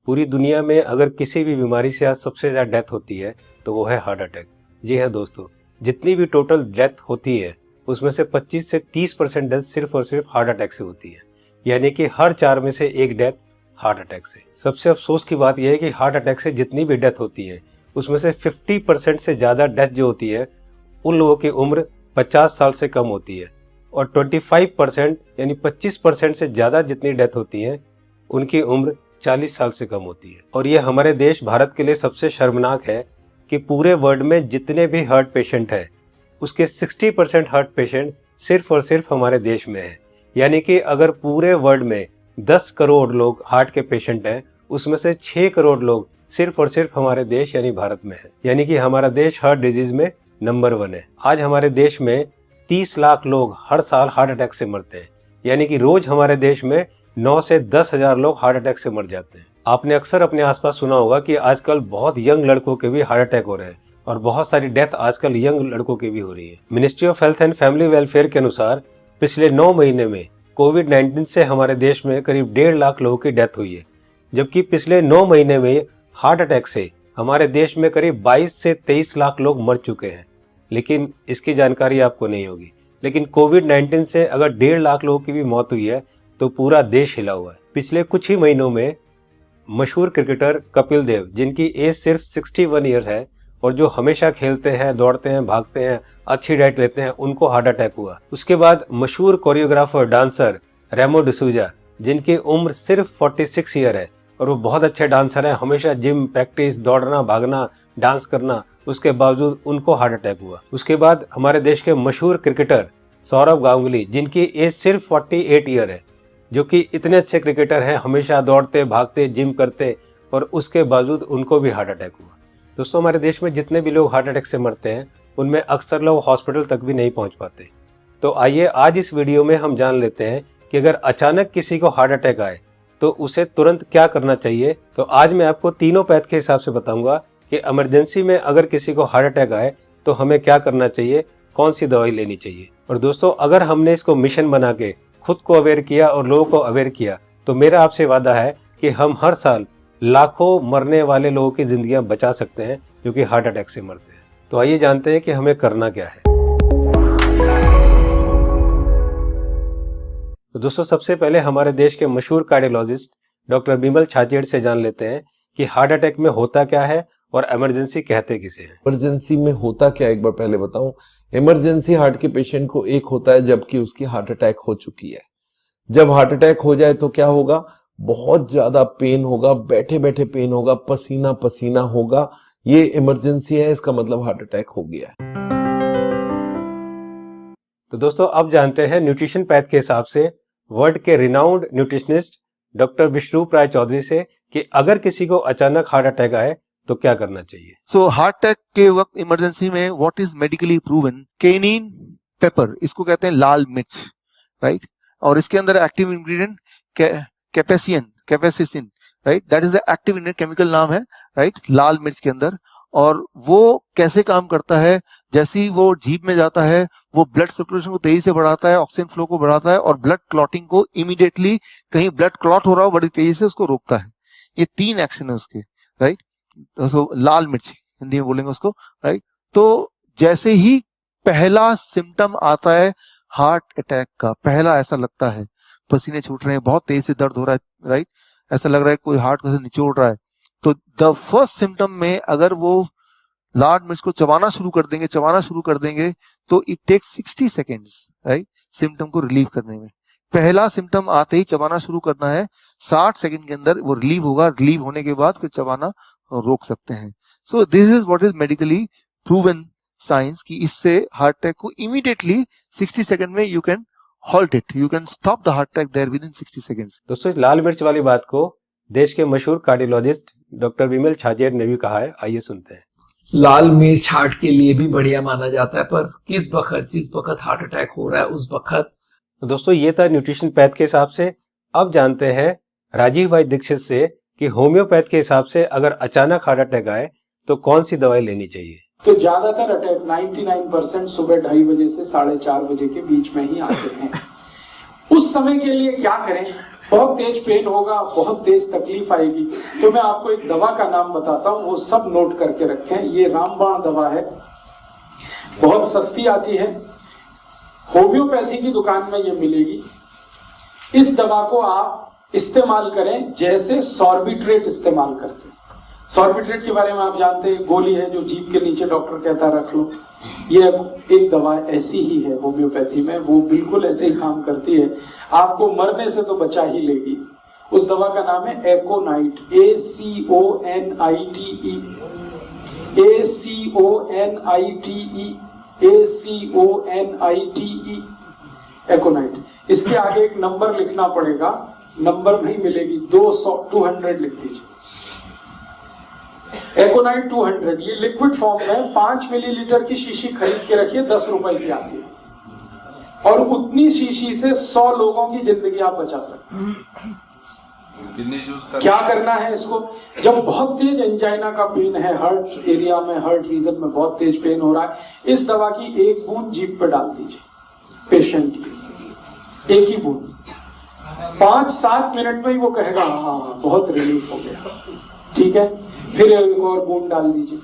पूरी दुनिया में अगर किसी भी बीमारी से आज सबसे ज्यादा डेथ होती है तो वो है हार्ट अटैक। जी हाँ दोस्तों, जितनी भी टोटल डेथ होती है उसमें से 25 से 30% डेथ सिर्फ और सिर्फ हार्ट अटैक से होती है, यानी कि हर 4 में से एक डेथ हार्ट अटैक से। सबसे अफसोस की बात यह है कि हार्ट अटैक से जितनी भी डेथ होती है उसमें से 50% से ज्यादा डेथ जो होती है उन लोगों की उम्र 50 साल से कम होती है, और 25% यानी 25% से ज्यादा जितनी डेथ होती है उनकी उम्र 40 साल से कम होती है। और ये हमारे देश भारत के लिए सबसे शर्मनाक है कि पूरे वर्ल्ड में जितने भी हार्ट पेशेंट हैं उसके 60% हार्ट पेशेंट सिर्फ और सिर्फ हमारे देश में है। यानी कि अगर पूरे वर्ल्ड में 10 करोड़ लोग हार्ट के पेशेंट हैं उसमें से 6 करोड़ लोग सिर्फ और सिर्फ हमारे देश यानी भारत में है। यानी कि हमारा देश हार्ट डिजीज में नंबर 1 है। आज हमारे देश में 30 लाख लोग हर साल हार्ट अटैक से मरते हैं, यानी कि रोज हमारे देश में 9 से 10 हजार लोग हार्ट अटैक से मर जाते हैं। आपने अक्सर अपने आसपास सुना होगा कि आजकल बहुत यंग लड़कों के भी हार्ट अटैक हो रहे हैं और बहुत सारी डेथ आजकल यंग लड़कों की भी हो रही है। Ministry of health and family welfare के अनुसार पिछले 9 महीने में कोविड-19 से हमारे देश में करीब 1.5 लाख लोगों की डेथ हुई है, जबकि पिछले 9 महीने में हार्ट अटैक से हमारे देश में करीब 22 से 23 लाख लोग मर चुके हैं। लेकिन इसकी जानकारी आपको नहीं होगी, लेकिन कोविड-19 से अगर 1.5 लाख लोगों की भी मौत हुई है तो पूरा देश हिला हुआ है। पिछले कुछ ही महीनों में मशहूर क्रिकेटर कपिल देव, जिनकी एज सिर्फ 61 ईयर्स है और जो हमेशा खेलते हैं, दौड़ते हैं, भागते हैं, अच्छी डाइट लेते हैं, उनको हार्ट अटैक हुआ। उसके बाद मशहूर कोरियोग्राफर डांसर रेमो डिसूजा, जिनकी उम्र सिर्फ 46 ईयर है और वो बहुत अच्छे डांसर हैं, हमेशा जिम, प्रैक्टिस, दौड़ना, भागना, डांस करना, उसके बावजूद उनको हार्ट अटैक हुआ। उसके बाद हमारे देश के मशहूर क्रिकेटर सौरव गांगुली, जिनकी एज सिर्फ 48 ईयर है, जो कि इतने अच्छे क्रिकेटर हैं, हमेशा दौड़ते, भागते, जिम करते, और उसके बावजूद उनको भी हार्ट अटैक हुआ। दोस्तों, हमारे देश में जितने भी लोग हार्ट अटैक से मरते हैं उनमें अक्सर लोग हॉस्पिटल तक भी नहीं पहुंच पाते। तो आइए आज इस वीडियो में हम जान लेते हैं कि अगर अचानक किसी को हार्ट अटैक आए तो उसे तुरंत क्या करना चाहिए। तो आज मैं आपको तीनों पैथ के हिसाब से बताऊंगा कि इमरजेंसी में अगर किसी को हार्ट अटैक आए तो हमें क्या करना चाहिए, कौन सी दवाई लेनी चाहिए। और दोस्तों, अगर हमने इसको मिशन बना के खुद को अवेयर किया और लोगों को अवेयर किया तो मेरा आपसे वादा है कि हम हर साल लाखों मरने वाले लोगों की जिंदगियां बचा सकते हैं जो कि हार्ट अटैक से मरते हैं। तो आइए जानते हैं कि हमें करना क्या है। तो दोस्तों, सबसे पहले हमारे देश के मशहूर कार्डियोलॉजिस्ट डॉक्टर बिमल छाजेड़ से जान लेते हैं कि हार्ट अटैक में होता क्या है और इमरजेंसी कहते किसे हैं। इमरजेंसी में होता क्या, एक बार पहले बताऊं। इमरजेंसी हार्ट के पेशेंट को एक होता है जबकि उसकी हार्ट अटैक हो चुकी है। जब हार्ट अटैक हो जाए तो क्या होगा, बहुत ज्यादा पेन होगा, बैठे बैठे पेन होगा, पसीना पसीना होगा, ये इमरजेंसी है, इसका मतलब हार्ट अटैक हो गया है। तो दोस्तों, अब जानते हैं न्यूट्रिशन पैथ के हिसाब से वर्ल्ड के रिनाउंड न्यूट्रिशनिस्ट डॉक्टर विश्वरूप राय चौधरी से कि अगर किसी को अचानक हार्ट अटैक आए तो क्या करना चाहिए। सो हार्ट अटैक के वक्त इमरजेंसी में what is medically proven, cayenne pepper, इसको कहते हैं लाल मिर्च, राइट, और इसके अंदर active ingredient capsaicin, right, that is the active ingredient, chemical नाम है, राइट, लाल मिर्च के अंदर। और वो कैसे काम करता है, जैसे ही वो जीभ में जाता है वो ब्लड सर्कुलेशन को तेजी से बढ़ाता है, ऑक्सीजन फ्लो को बढ़ाता है और ब्लड क्लॉटिंग को इमीडिएटली, कहीं ब्लड क्लॉट हो रहा हो बड़ी तेजी से, उसको रोकता है। ये 3 एक्शन है उसके, राइट। तो लाल मिर्च हिंदी में बोलेंगे उसको, राइट। तो जैसे ही पहला सिम्टम आता है हार्ट अटैक का, पहला ऐसा लगता है पसीने छूट रहे हैं, बहुत तेज से दर्द हो रहा है, राइट, ऐसा लग रहा है कोई हार्ट में से निचोड़ रहा है, तो द फर्स्ट सिम्टम में अगर वो लाल मिर्च को चबाना शुरू कर देंगे तो it takes 60 seconds, right, symptom को रिलीव करने में। पहला सिम्टम आते ही चबाना शुरू करना है, 60 सेकेंड के अंदर वो रिलीव होगा, रिलीव होने के बाद फिर चबाना रोक सकते हैं। So this is what is medically proven science, कि इससे हार्ट अटैक को इमीडिएटली 60 सेकेंड में you can halt it, you can stop the heart attack there within 60 seconds. दोस्तों, इस लाल मिर्च वाली बात को देश के मशहूर कार्डियोलॉजिस्ट डॉक्टर बिमल छाजेड़ ने भी कहा है, आइए सुनते हैं। लाल मिर्च हार्ट के लिए भी बढ़िया माना जाता है, पर जिस वक्त हार्ट अटैक हो रहा है उस वक्त। दोस्तों, ये था न्यूट्रिशन पैथ के हिसाब से। अब जानते हैं राजीव भाई दीक्षित से कि होम्योपैथ के हिसाब से अगर अचानक हार्ट अटैक आए तो कौन सी दवाई लेनी चाहिए। तो ज्यादातर अटैक 99% सुबह 2:30 बजे से 4:30 बजे के बीच में ही आते हैं। उस समय के लिए क्या करें, बहुत तेज पेन होगा, बहुत तेज तकलीफ आएगी। तो मैं आपको एक दवा का नाम बताता हूँ, वो सब नोट करके रखें। ये रामबाण दवा है, बहुत सस्ती आती है, होम्योपैथी की दुकान में ये मिलेगी। इस दवा को आप इस्तेमाल करें जैसे सॉर्बिट्रेट इस्तेमाल करते हैं। सॉर्बिट्रेट के बारे में आप जानते हैं, गोली है जो जीभ के नीचे डॉक्टर कहता है रख लो। ये एक दवा ऐसी ही है होम्योपैथी में, वो बिल्कुल ऐसे ही काम करती है, आपको मरने से तो बचा ही लेगी। उस दवा का नाम है एकोनाइट, ACONITE, ACONITE, एकोनाइट। इसके आगे एक नंबर लिखना पड़ेगा, नंबर नहीं मिलेगी, 200 लिख दीजिए। एकोनाइट 200, ये लिक्विड फॉर्म में 5 मिलीलीटर की शीशी खरीद के रखिए, 10 रुपए की आती है, और उतनी शीशी से 100 लोगों की जिंदगी आप बचा सकते हैं। क्या करना है इसको? जब बहुत तेज एंजाइना का पेन है, हार्ट एरिया में, हार्ट रीजन में बहुत तेज पेन हो रहा है, इस दवा की एक बूंद जीभ पे डाल दीजिए पेशेंट की, एक ही बूंद। 5-7 मिनट में ही वो कहेगा हाँ बहुत रिलीफ हो गया, ठीक है। फिर एक और बूंद डाल दीजिए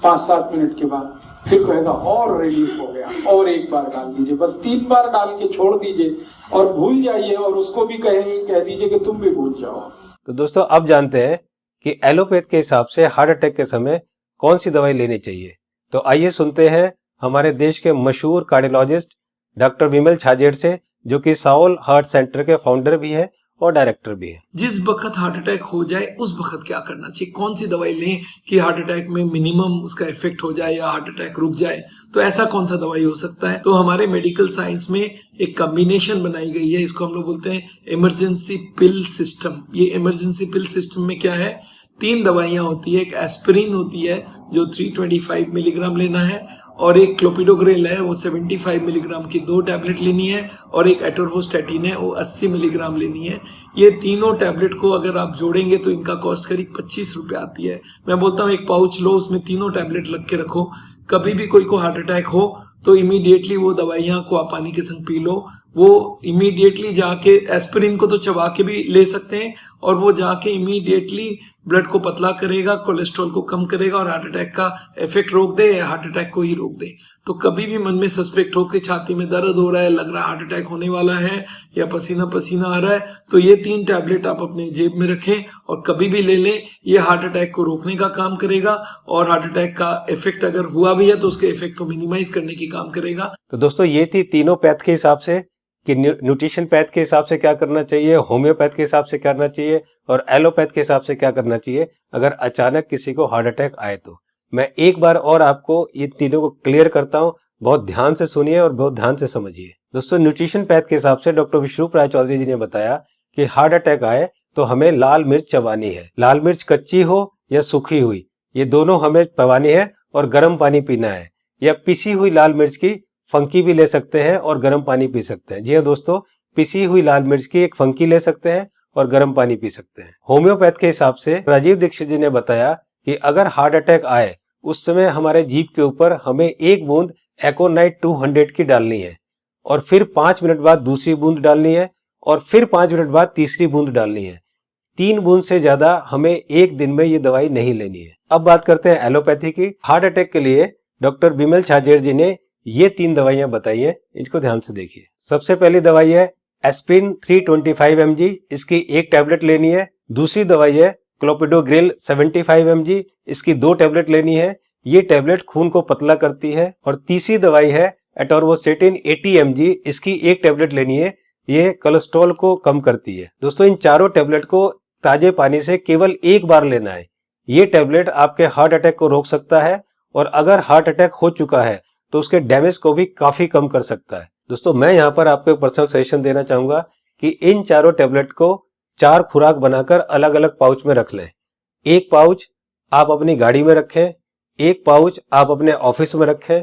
5-7 मिनट के बाद, फिर कहेगा और रिलीफ हो गया, और एक बार डाल दीजिए। बस 3 बार डाल के छोड़ दीजिए और भूल जाइए, और उसको भी कह दीजिए कि तुम भी भूल जाओ। तो दोस्तों अब जानते हैं कि एलोपैथ के हिसाब से हार्ट अटैक के समय कौन सी दवाई लेनी चाहिए। तो आइए सुनते हैं हमारे देश के मशहूर कार्डियोलॉजिस्ट डॉक्टर विमल छाजेड़ से, जो कि साउल हार्ट सेंटर के फाउंडर भी है और डायरेक्टर भी है। जिस वक्त हार्ट अटैक हो जाए उस वक्त क्या करना चाहिए, कौन सी दवाई लें कि हार्ट अटैक में मिनिमम उसका इफेक्ट हो जाए या हार्ट अटैक रुक जाए, तो ऐसा कौन सा दवाई हो सकता है। तो हमारे मेडिकल साइंस में एक कॉम्बिनेशन बनाई गई है, इसको हम लोग बोलते हैं इमरजेंसी पिल सिस्टम। ये इमरजेंसी पिल सिस्टम में क्या है, 3 दवाइयां होती है। एक एस्पिरिन होती है जो 325 मिलीग्राम लेना है, और एक क्लोपिडोग्रेल है वो 75 मिलीग्राम की 2 टैबलेट लेनी है, और एक एटोर्वोस्टैटिन है वो 80 मिलीग्राम लेनी है। ये तीनों टैबलेट को अगर आप जोड़ेंगे तो इनका कॉस्ट करीब 25 रुपए आती है। मैं बोलता हूँ एक पाउच लो, उसमें तीनों टैबलेट लग के रखो, कभी भी कोई को हार्ट अटैक हो तो इमीडिएटली वो दवाइयां को आप पानी के संग पी लो। वो इमीडिएटली जाके एस्पिरिन को तो चबा के भी ले सकते हैं, और वो जाके इमीडिएटली ब्लड को पतला करेगा, कोलेस्ट्रॉल को कम करेगा, और हार्ट अटैक का इफेक्ट रोक दे या हार्ट अटैक को ही रोक दे। तो कभी भी मन में सस्पेक्ट हो कि छाती में दर्द हो रहा है, लग रहा है हार्ट अटैक होने वाला है, या पसीना पसीना आ रहा है, तो ये 3 टैबलेट आप अपने जेब में रखें और कभी भी ले लें। ये हार्ट अटैक को रोकने का काम करेगा, और हार्ट अटैक का इफेक्ट अगर हुआ भी है तो उसके इफेक्ट को मिनिमाइज करने की काम करेगा। तो दोस्तों ये थी तीनों पैथ के हिसाब से कि न्यूट्रिशन पैथ के हिसाब से क्या करना चाहिए, होम्योपैथ के हिसाब से क्या करना चाहिए, और एलोपैथ के हिसाब से क्या करना चाहिए अगर अचानक किसी को हार्ट अटैक आए। तो मैं एक बार और आपको ये तीनों को क्लियर करता हूँ, बहुत ध्यान से सुनिए और बहुत ध्यान से समझिए। दोस्तों न्यूट्रिशन पैथ के हिसाब से डॉक्टर विश्वरूप राय चौधरी जी ने बताया कि हार्ट अटैक आए तो हमें लाल मिर्च चबानी है। लाल मिर्च कच्ची हो या सूखी हुई, ये दोनों हमें चबानी है, और गर्म पानी पीना है। या पिसी हुई लाल मिर्च की फंकी भी ले सकते हैं और गर्म पानी पी सकते हैं। जी हाँ दोस्तों, पिसी हुई लाल मिर्च की एक फंकी ले सकते हैं और गर्म पानी पी सकते हैं। होम्योपैथ के हिसाब से राजीव दीक्षित जी ने बताया कि अगर हार्ट अटैक आए उस समय हमारे जीभ के ऊपर हमें 1 बूंद एकोनाइट 200 की डालनी है, और फिर 5 मिनट बाद दूसरी बूंद डालनी है, और फिर 5 मिनट बाद तीसरी बूंद डालनी है। 3 बूंद से ज्यादा हमें एक दिन में ये दवाई नहीं लेनी है। अब बात करते हैं एलोपैथी की। हार्ट अटैक के लिए डॉक्टर विमल छाजेड़ जी ने ये 3 दवाइयां बताई है, इनको ध्यान से देखिए। सबसे पहली दवाई है एस्पिरिन 325 mg, इसकी 1 टैबलेट लेनी है। दूसरी दवाई है क्लोपिडोग्रेल 75 mg, इसकी 2 टैबलेट लेनी है। ये टैबलेट खून को पतला करती है। और तीसरी दवाई है एटोर्वोस्टैटिन 80 mg, इसकी 1 टैबलेट लेनी है। ये कोलेस्ट्रॉल को कम करती है। दोस्तों इन चारों टैबलेट को ताजे पानी से केवल 1 बार लेना है। ये टैबलेट आपके हार्ट अटैक को रोक सकता है, और अगर हार्ट अटैक हो चुका है तो उसके डैमेज को भी काफी कम कर सकता है। दोस्तों मैं यहाँ पर आपको एक पर्सनल सजेशन देना चाहूंगा कि इन चारों टैबलेट को 4 खुराक बनाकर अलग अलग पाउच में रख लें। 1 पाउच आप अपनी गाड़ी में रखें, 1 पाउच आप अपने ऑफिस में रखें,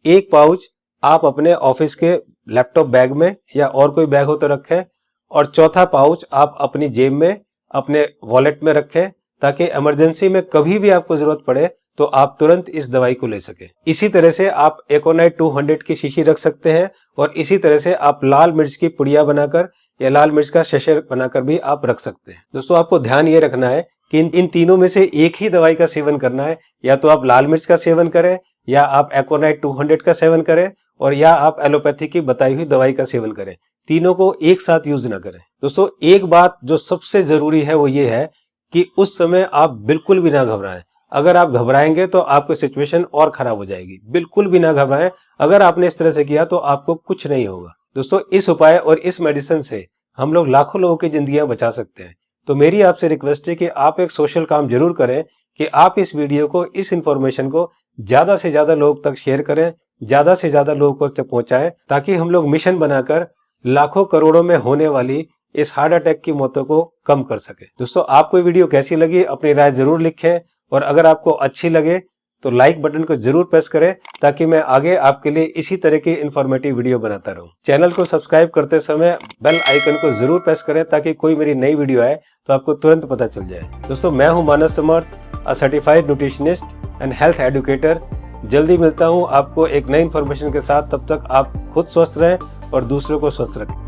1 पाउच आप अपने ऑफिस के लैपटॉप बैग में या और कोई बैग हो तो रखें, और चौथा पाउच आप अपनी जेब में अपने वॉलेट में रखें, ताकि इमरजेंसी में कभी भी आपको जरूरत पड़े तो आप तुरंत इस दवाई को ले सके। इसी तरह से आप एकोनाइट 200 की शीशी रख सकते हैं, और इसी तरह से आप लाल मिर्च की पुड़िया बनाकर या लाल मिर्च का शशर बनाकर भी आप रख सकते हैं। दोस्तों आपको ध्यान ये रखना है कि इन तीनों में से एक ही दवाई का सेवन करना है। या तो आप लाल मिर्च का सेवन करें, या आप एकोनाइट 200 का सेवन करें, और या आप एलोपैथी की बताई हुई दवाई का सेवन करें। तीनों को एक साथ यूज ना करें। दोस्तों एक बात जो सबसे जरूरी है वो ये है कि उस समय आप बिल्कुल भी ना घबराएं। अगर आप घबराएंगे तो आपकी सिचुएशन और खराब हो जाएगी। बिल्कुल भी ना घबराएं। अगर आपने इस तरह से किया तो आपको कुछ नहीं होगा। दोस्तों इस उपाय और इस मेडिसिन से हम लोग लाखों लोगों की जिंदगियां बचा सकते हैं। तो मेरी आपसे रिक्वेस्ट है कि आप एक सोशल काम जरूर करें कि आप इस वीडियो को, इस इंफॉर्मेशन को ज्यादा से ज्यादा लोग तक शेयर करें, ज्यादा से ज्यादा लोगों को पहुंचाएं, ताकि हम लोग मिशन बनाकर लाखों करोड़ों में होने वाली इस हार्ट अटैक की मौतों को कम कर सके। दोस्तों आपको ये वीडियो कैसी लगी अपनी राय जरूर लिखें, और अगर आपको अच्छी लगे तो लाइक बटन को जरूर प्रेस करें, ताकि मैं आगे आपके लिए इसी तरह की इंफॉर्मेटिव वीडियो बनाता रहूं। चैनल को सब्सक्राइब करते समय बेल आइकन को जरूर प्रेस करें, ताकि कोई मेरी नई वीडियो आए तो आपको तुरंत पता चल जाए। दोस्तों मैं हूं Manas Samarth, a certified nutritionist and health educator. जल्दी मिलता हूं आपको एक नई इंफॉर्मेशन के साथ। तब तक आप खुद स्वस्थ रहें और दूसरों को स्वस्थ रखें।